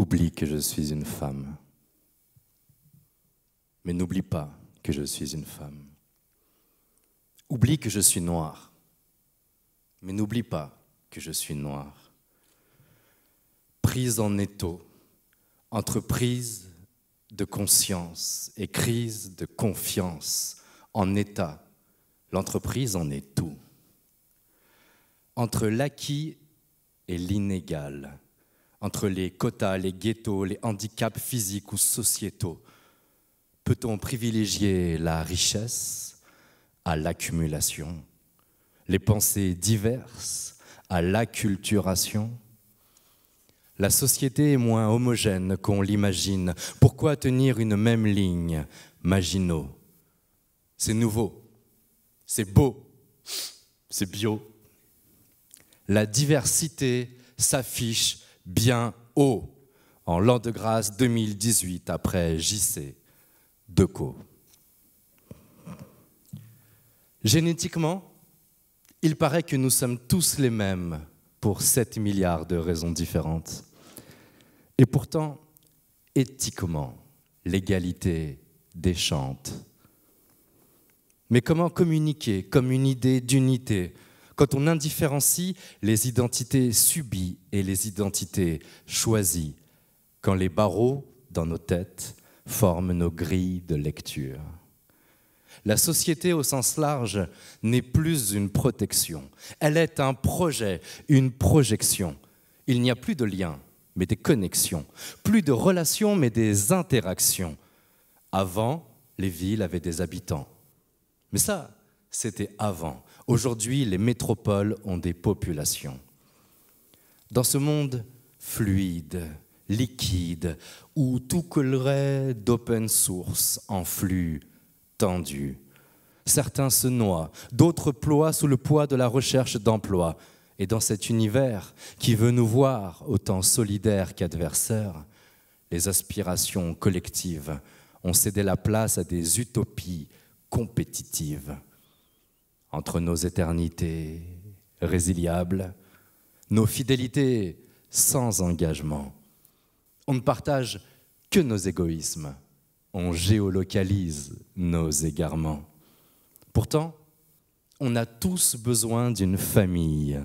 Oublie que je suis une femme. Mais n'oublie pas que je suis une femme. Oublie que je suis noir. Mais n'oublie pas que je suis noir. Prise en étau, entre prise de conscience et crise de confiance, en état, l'entreprise en est tout. Entre l'acquis et l'inégal, entre les quotas, les ghettos, les handicaps physiques ou sociétaux, peut-on privilégier la richesse à l'accumulation, les pensées diverses à l'acculturation? La société est moins homogène qu'on l'imagine. Pourquoi tenir une même ligne? Maginot. C'est nouveau, c'est beau, c'est bio. La diversité s'affiche bien haut en l'an de grâce 2018 après JC Decaux. Génétiquement, il paraît que nous sommes tous les mêmes pour 7 milliards de raisons différentes. Et pourtant, éthiquement, l'égalité déchante. Mais comment communiquer comme une idée d'unité quand on indifférencie les identités subies et les identités choisies, quand les barreaux dans nos têtes forment nos grilles de lecture? La société au sens large n'est plus une protection. Elle est un projet, une projection. Il n'y a plus de liens, mais des connexions. Plus de relations, mais des interactions. Avant, les villes avaient des habitants. Mais ça, c'était avant. Aujourd'hui, les métropoles ont des populations. Dans ce monde fluide, liquide, où tout coulerait d'open source en flux tendu, certains se noient, d'autres ploient sous le poids de la recherche d'emploi. Et dans cet univers qui veut nous voir autant solidaires qu'adversaires, les aspirations collectives ont cédé la place à des utopies compétitives. Entre nos éternités résiliables, nos fidélités sans engagement, on ne partage que nos égoïsmes, on géolocalise nos égarements. Pourtant, on a tous besoin d'une famille.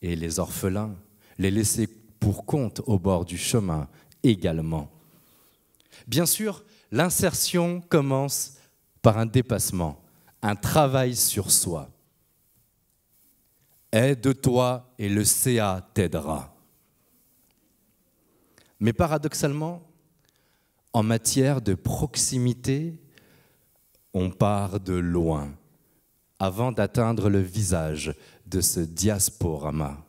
Et les orphelins, les laissés pour compte au bord du chemin également. Bien sûr, l'insertion commence par un dépassement, un travail sur soi. Aide-toi et le CA t'aidera. Mais paradoxalement, en matière de proximité, on part de loin avant d'atteindre le visage de ce diasporama.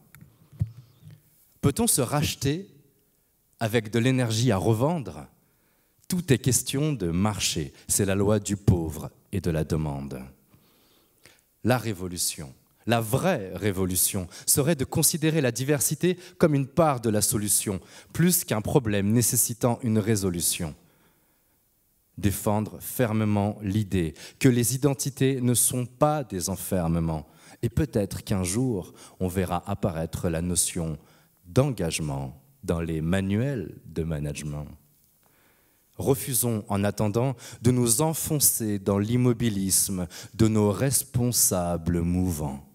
Peut-on se racheter avec de l'énergie à revendre? Tout est question de marché, c'est la loi du pauvre et de la demande. La révolution, la vraie révolution, serait de considérer la diversité comme une part de la solution, plus qu'un problème nécessitant une résolution. Défendre fermement l'idée que les identités ne sont pas des enfermements. Et peut-être qu'un jour, on verra apparaître la notion d'engagement dans les manuels de management. Refusons en attendant de nous enfoncer dans l'immobilisme de nos responsables mouvants.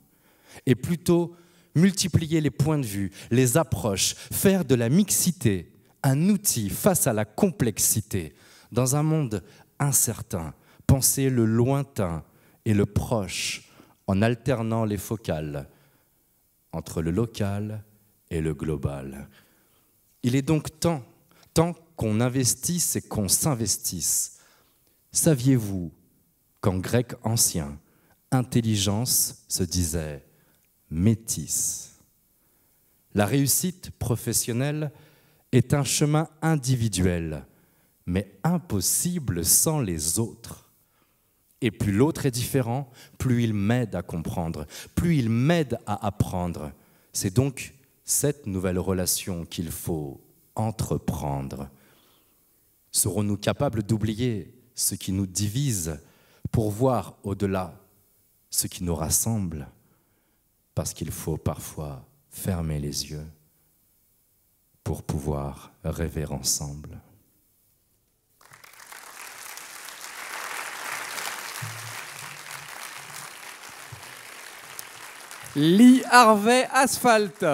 Et plutôt multiplier les points de vue, les approches, faire de la mixité un outil face à la complexité. Dans un monde incertain, penser le lointain et le proche en alternant les focales entre le local et le global. Il est donc temps qu'on investisse et qu'on s'investisse. Saviez-vous qu'en grec ancien, intelligence se disait métisse? La réussite professionnelle est un chemin individuel, mais impossible sans les autres. Et plus l'autre est différent, plus il m'aide à comprendre, plus il m'aide à apprendre. C'est donc cette nouvelle relation qu'il faut entreprendre. Serons-nous capables d'oublier ce qui nous divise pour voir au-delà ce qui nous rassemble? Parce qu'il faut parfois fermer les yeux pour pouvoir rêver ensemble. Lee Harvey Asphalt.